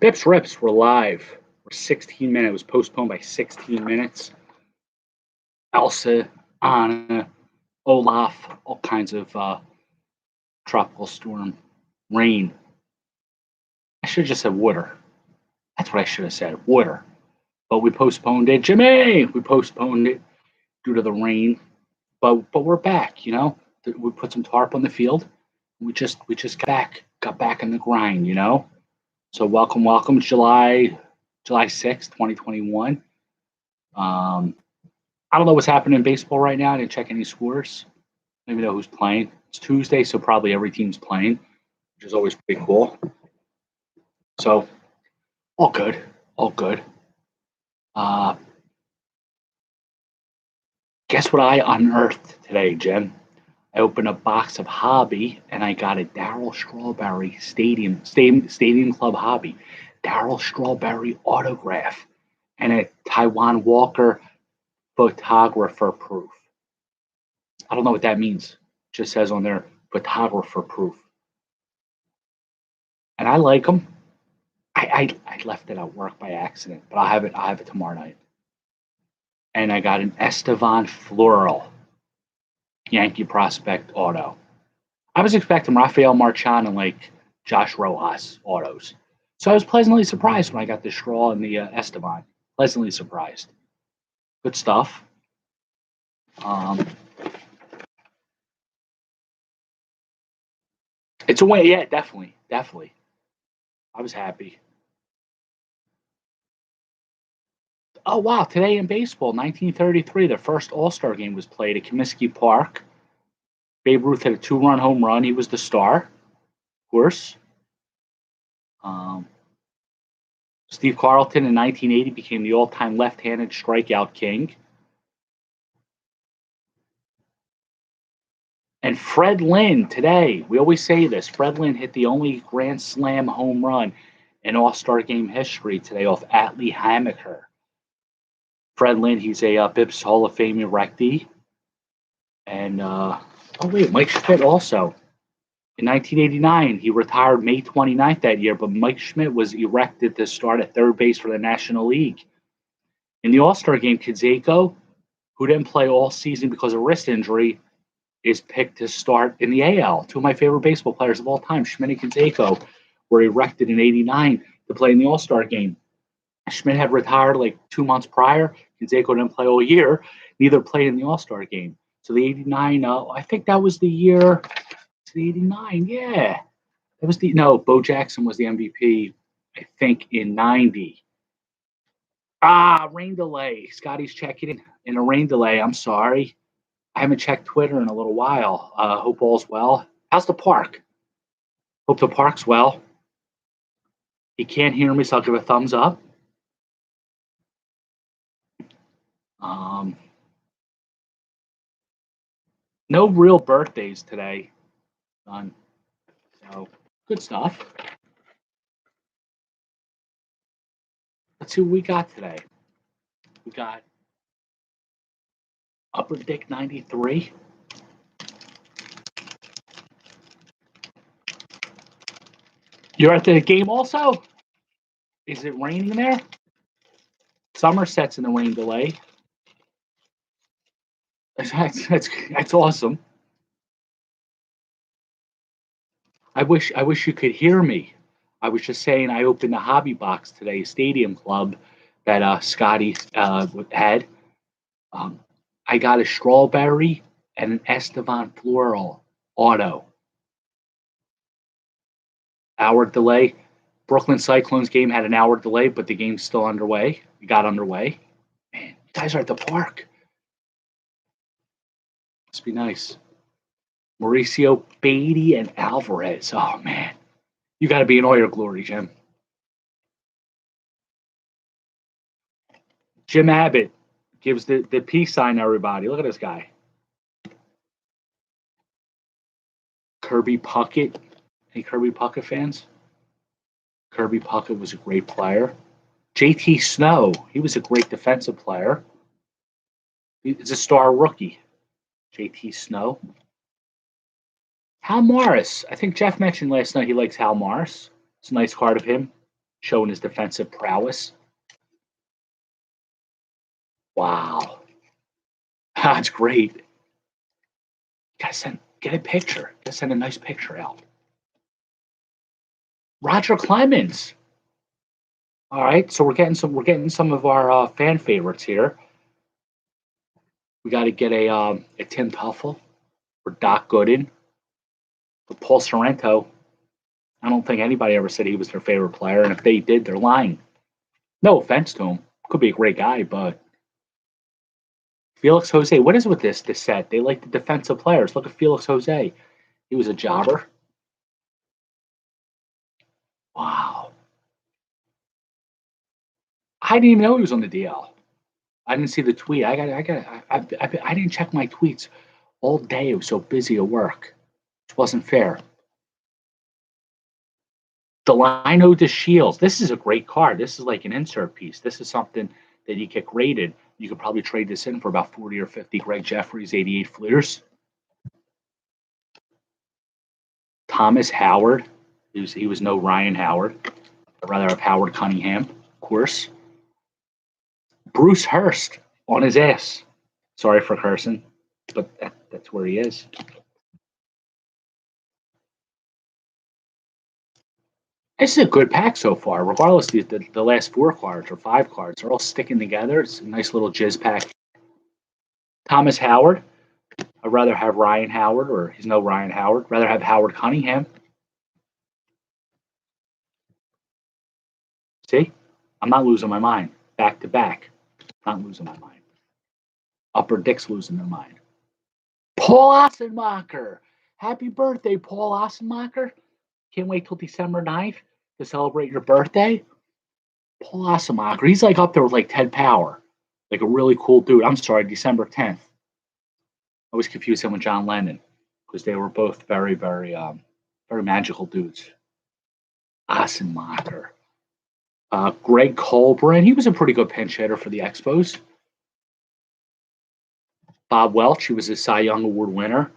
BpsRps, we're live. We're 16 minutes. It was postponed by 16 minutes. Elsa, Anna, Olaf, all kinds of tropical storm, rain. I should have just said water. That's what I should have said, water. But we postponed it. Jimmy, we postponed it due to the rain. But we're back. You know, we put some tarp on the field. We just got back in the grind. You know. So welcome, July 6th, 2021. I don't know what's happening in baseball right now. I didn't check any scores. I don't even know who's playing. It's Tuesday, so probably every team's playing, which is always pretty cool. So all good. Guess what I unearthed today, Jim? I opened a box of Hobby and I got a Darryl Strawberry Stadium Club Hobby, Darryl Strawberry autograph, and a Taiwan Walker photographer proof. I don't know what that means. It just says on there photographer proof. And I like them. I left it at work by accident, but I'll have it tomorrow night. And I got an Estevan Floral Yankee prospect auto. I was expecting Rafael Marchand and like Josh Rojas autos. So I was pleasantly surprised when I got the straw and the Estevan. Pleasantly surprised. Good stuff. It's a win. Yeah, definitely. I was happy. Oh, wow. Today in baseball, 1933, the first All-Star game was played at Comiskey Park. Babe Ruth hit a 2-run home run. He was the star, of course. Steve Carlton in 1980 became the all-time left-handed strikeout king. And Fred Lynn today, we always say this, Fred Lynn hit the only Grand Slam home run in All-Star game history today off Atlee Hammaker. Fred Lynn, he's a BPS Hall of Fame erectee. And, Mike Schmidt also. In 1989, he retired May 29th that year, but Mike Schmidt was erected to start at third base for the National League. In the All-Star game, Canseco, who didn't play all season because of wrist injury, is picked to start in the AL. Two of my favorite baseball players of all time, Schmidt and Canseco, were erected in 89 to play in the All-Star game. Schmidt had retired like 2 months prior. Canseco didn't play all year. Neither played in the All-Star game. So the 89, I think that was the year, the 89, yeah. That was Bo Jackson was the MVP, I think, in 90. Rain delay. Scotty's checking in a rain delay. I'm sorry. I haven't checked Twitter in a little while. Hope all's well. How's the park? Hope the park's well. He can't hear me, so I'll give a thumbs up. No real birthdays today. None. So, good stuff. Let's see what we got today. We got Upper Dick 93. You're at the game also? Is it raining there? Somerset's in the rain delay. That's awesome. I wish you could hear me. I was just saying I opened the hobby box today, Stadium Club, that Scotty had. I got a Strawberry and an Estevan Floral auto. Hour delay. Brooklyn Cyclones game had an hour delay, but the game's still underway. We got underway. Man, you guys are at the park. Must be nice. Mauricio, Beatty, and Alvarez. Oh, man. You got to be in all your glory, Jim. Jim Abbott gives the peace sign to everybody. Look at this guy. Kirby Puckett. Any Kirby Puckett fans? Kirby Puckett was a great player. JT Snow, he was a great defensive player. He's a star rookie. JT Snow. Hal Morris. I think Jeff mentioned last night he likes Hal Morris. It's a nice card of him. showing his defensive prowess. Wow. That's great. Get a picture. Gotta send a nice picture out. Roger Clemens. All right, so we're getting some of our fan favorites here. We got to get a Tim Tuffle or Doc Gooden, but Paul Sorrento. I don't think anybody ever said he was their favorite player, and if they did, they're lying. No offense to him, could be a great guy, but Felix Jose. What is with this set? They like the defensive players. Look at Felix Jose. He was a jobber. Wow. I didn't even know he was on the DL. I didn't see the tweet. I didn't check my tweets all day. I was so busy at work. It wasn't fair. Delino de Shields. This is a great card. This is like an insert piece. This is something that you get graded. You could probably trade this in for about 40 or 50 Greg Jeffries 88 Fleers. Thomas Howard. He was no Ryan Howard. I'd rather have Howard Cunningham, of course. Bruce Hurst on his ass. Sorry for cursing, but that's where he is. This is a good pack so far, regardless the last 4 cards or 5 cards. They're all sticking together. It's a nice little jizz pack. Thomas Howard. I'd rather have Ryan Howard, or he's no Ryan Howard. Rather have Howard Cunningham. See? I'm not losing my mind. Back to back. Not losing my mind. Upper Dick's losing their mind. Paul Ossenmacher. Happy birthday, Paul Ossenmacher. Can't wait till December 9th to celebrate your birthday. Paul Ossenmacher. He's like up there with like Ted Power. Like a really cool dude. I'm sorry, December 10th. I always confuse him with John Lennon because they were both very, very, very magical dudes. Ossenmacher. Greg Colbran. He was a pretty good pinch hitter for the Expos. Bob Welch. He was a Cy Young Award winner.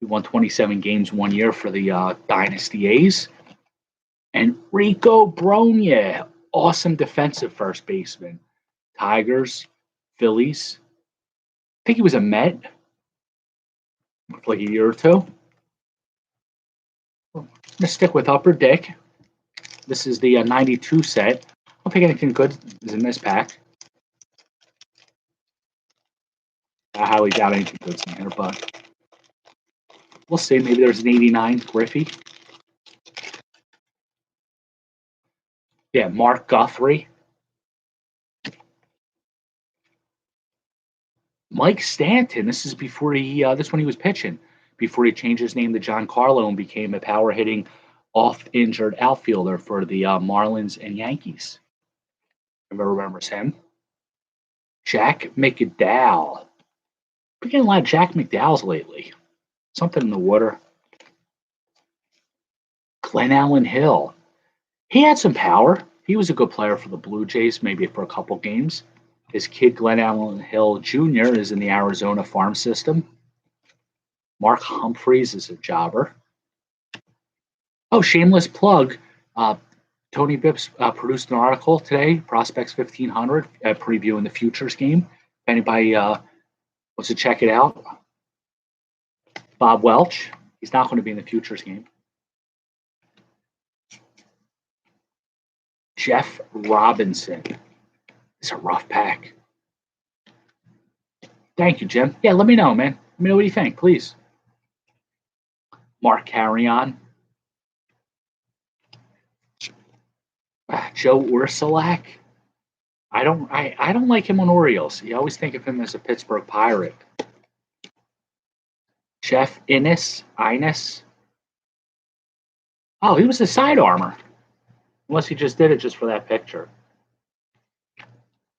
He won 27 games 1 year for the Dynasty A's. And Rico Bronya. Awesome defensive first baseman. Tigers. Phillies. I think he was a Met for like a year or two. I'm going to stick with Upper Dick. This is the 92 set. I don't think anything good is in this pack. I highly doubt anything good's in here, but we'll see. Maybe there's an 89 Griffey. Yeah, Mark Guthrie. Mike Stanton. This is before he. This when he was pitching. Before he changed his name to John Carlo and became a power hitting, off injured outfielder for the Marlins and Yankees. Everybody remembers him. Jack McDowell. Been getting a lot of Jack McDowells lately. Something in the water. Glenn Allen Hill. He had some power. He was a good player for the Blue Jays, maybe for a couple games. His kid, Glenn Allen Hill Jr., is in the Arizona farm system. Mark Humphreys is a jobber. Oh, shameless plug. Tony Bips produced an article today, Prospects 1500, previewing the Futures game. If anybody wants to check it out. Bob Welch. He's not going to be in the Futures game. Jeff Robinson. It's a rough pack. Thank you, Jim. Yeah, let me know, man. Let me know what you think, please. Mark Carrion. Joe Ursulak. I don't like him on Orioles. You always think of him as a Pittsburgh Pirate. Jeff Innes. Oh, he was a side armor. Unless he just did it just for that picture.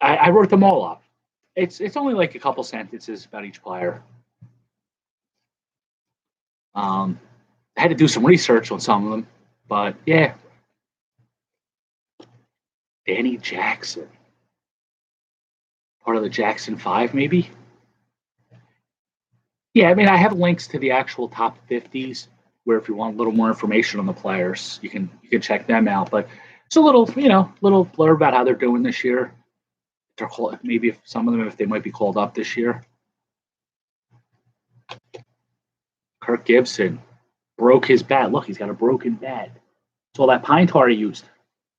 I wrote them all up. It's only like a couple sentences about each player. I had to do some research on some of them, but yeah. Danny Jackson. Part of the Jackson 5, maybe? Yeah, I mean, I have links to the actual top 50s where if you want a little more information on the players, you can check them out. But It's a little, little blur about how they're doing this year. They're called, maybe if some of them, if they might be called up this year. Kirk Gibson broke his bat. Look, he's got a broken bat. It's all that pine tar he used.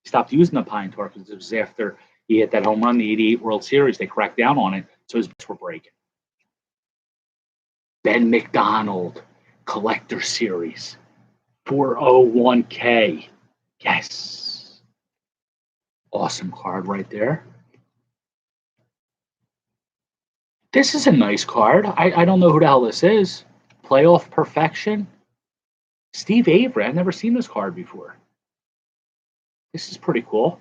He stopped using the pine tar because it was after he hit that home run, the '88 World Series. They cracked down on it, so his bats were breaking. Ben McDonald, Collector Series, 401k. Yes. Awesome card right there. This is a nice card. I don't know who the hell this is. Playoff Perfection. Steve Avery. I've never seen this card before. This is pretty cool.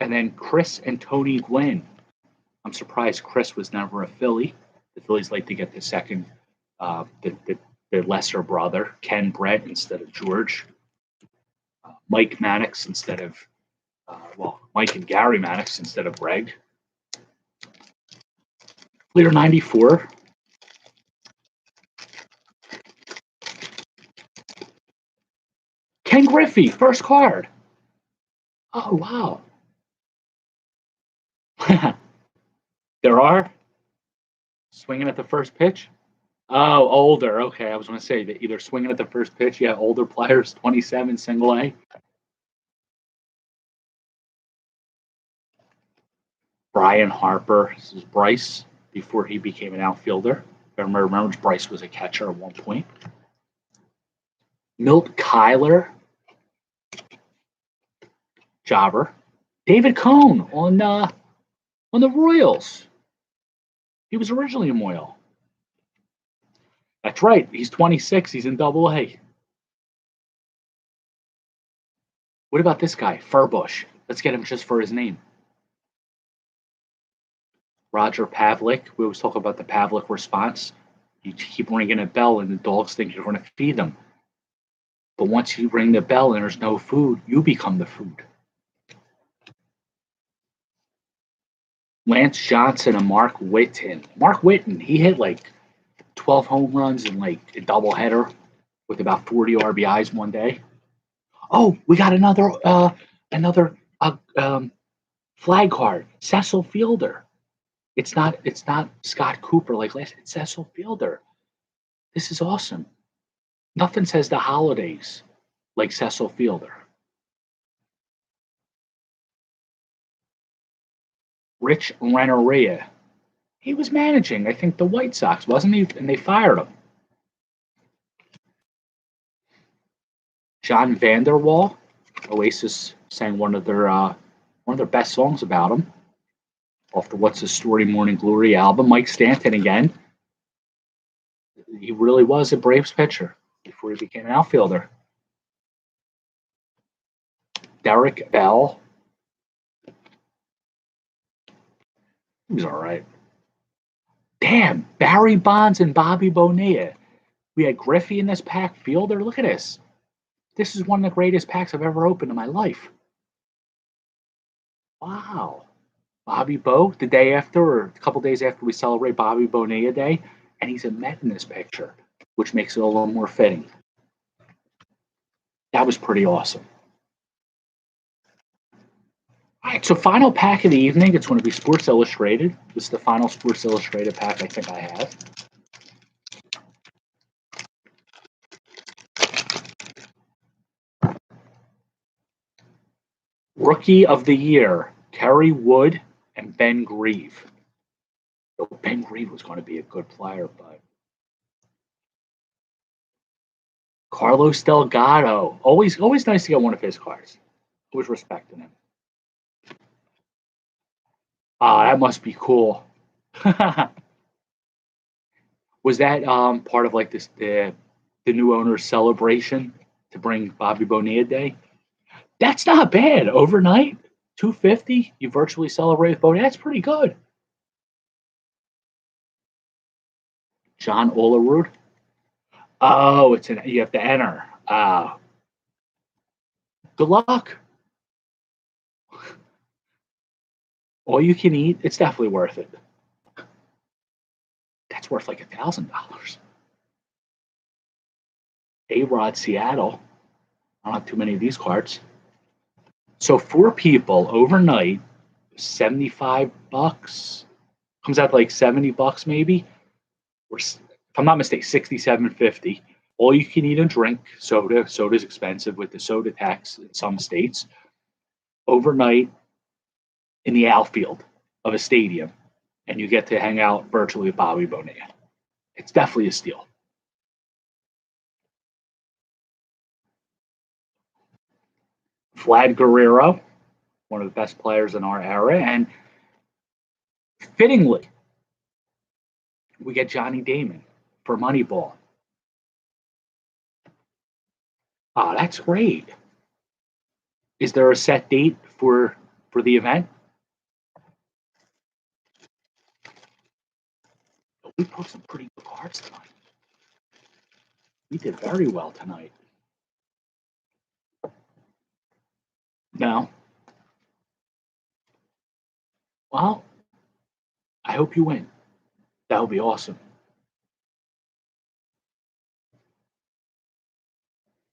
And then Chris and Tony Gwynn. I'm surprised Chris was never a Philly. The Phillies like to get the second, the lesser brother, Ken Brett instead of George. Mike Mannix instead of, Mike and Gary Mannix instead of Greg. Leader 94. Ken Griffey, first card. Oh, wow. There are? Swinging at the first pitch? Oh, older. Okay, I was going to say that either swinging at the first pitch, yeah, older players, 27, single A. Brian Harper. This is Bryce before he became an outfielder. I remember Bryce was a catcher at one point. Milt Kyler. Jobber. David Cone on the Royals. He was originally a Moyle. That's right. He's 26. He's in Double A. What about this guy, Furbush? Let's get him just for his name. Roger Pavlik. We always talk about the Pavlik response. You keep ringing a bell, and the dogs think you're going to feed them. But once you ring the bell and there's no food, you become the food. Lance Johnson and Mark Whitten. Mark Whitten, he hit like 12 home runs in like a doubleheader with about 40 RBIs one day. Oh, we got another flag card. Cecil Fielder. It's not Scott Cooper like last. It's Cecil Fielder. This is awesome. Nothing says the holidays like Cecil Fielder. Rich Renneria. He was managing, I think, the White Sox, wasn't he? And they fired him. John Vanderwall. Oasis sang one of their best songs about him off the What's the Story Morning Glory album. Mike Stanton again. He really was a Braves pitcher before he became an outfielder. Derek Bell. He was all right. Damn, Barry Bonds and Bobby Bonilla. We had Griffey in this pack. Fielder, look at this. This is one of the greatest packs I've ever opened in my life. Wow. Bobby Bo, the day after, or a couple days after we celebrate Bobby Bonilla Day, and he's a Met in this picture, which makes it a little more fitting. That was pretty awesome. All right, so final pack of the evening. It's going to be Sports Illustrated. This is the final Sports Illustrated pack I think I have. Rookie of the Year, Kerry Wood and Ben Grieve. Ben Grieve was going to be a good player, but Carlos Delgado. Always nice to get one of his cards. Always respecting him. That must be cool. Was that part of like this the new owner's celebration to bring Bobby Bonilla Day? That's not bad. Overnight, $250. You virtually celebrate with Bonilla. That's pretty good. John Olerud. Oh, you have to enter. Good luck. All you can eat. It's definitely worth it. That's worth like $1,000. A-Rod Seattle. I don't have too many of these cards. So 4 people overnight, $75 comes out to like $70 maybe, or if I'm not mistaken, 67.50. All you can eat and drink soda. Soda's expensive with the soda tax in some states. Overnight in the outfield of a stadium, and you get to hang out virtually with Bobby Bonilla. It's definitely a steal. Vlad Guerrero, one of the best players in our era, and fittingly, we get Johnny Damon for Moneyball. Oh, that's great. Is there a set date for the event? We put some pretty good cards tonight. We did very well tonight. No. Well, I hope you win. That would be awesome.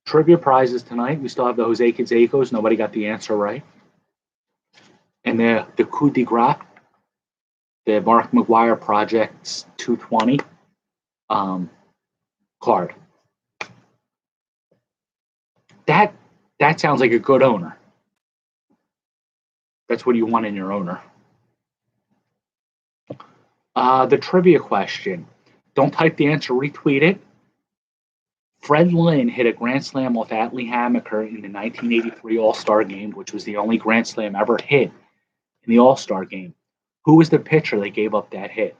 Trivia prizes tonight. We still have the Jose Canseco's. Nobody got the answer right. And the coup de grace, the Mark McGuire Project's 220 card. That sounds like a good owner. That's what you want in your owner. The trivia question. Don't type the answer, retweet it. Fred Lynn hit a grand slam off Atlee Hammaker in the 1983 All-Star Game, which was the only grand slam ever hit in the All-Star Game. Who was the pitcher that gave up that hit?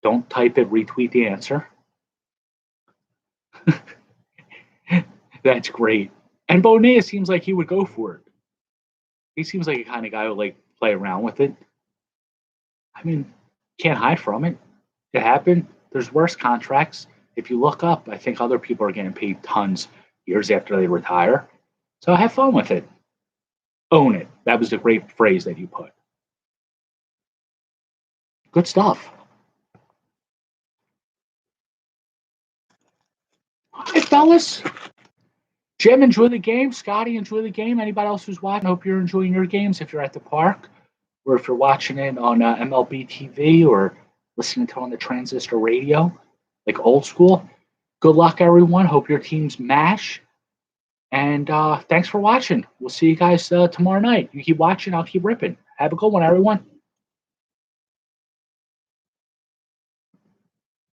Don't type it, retweet the answer. That's great. And Bonilla seems like he would go for it. He seems like a kind of guy who like play around with it. I mean, can't hide from it. It happened. There's worse contracts. If you look up, I think other people are getting paid tons years after they retire. So have fun with it. Own it. That was a great phrase that you put. Good stuff. All right, fellas. Jim, enjoy the game. Scotty, enjoy the game. Anybody else who's watching, I hope you're enjoying your games if you're at the park or if you're watching it on MLB TV or listening to it on the transistor radio, like old school. Good luck, everyone. Hope your teams mash. And thanks for watching. We'll see you guys tomorrow night. You keep watching, I'll keep ripping. Have a good one, everyone.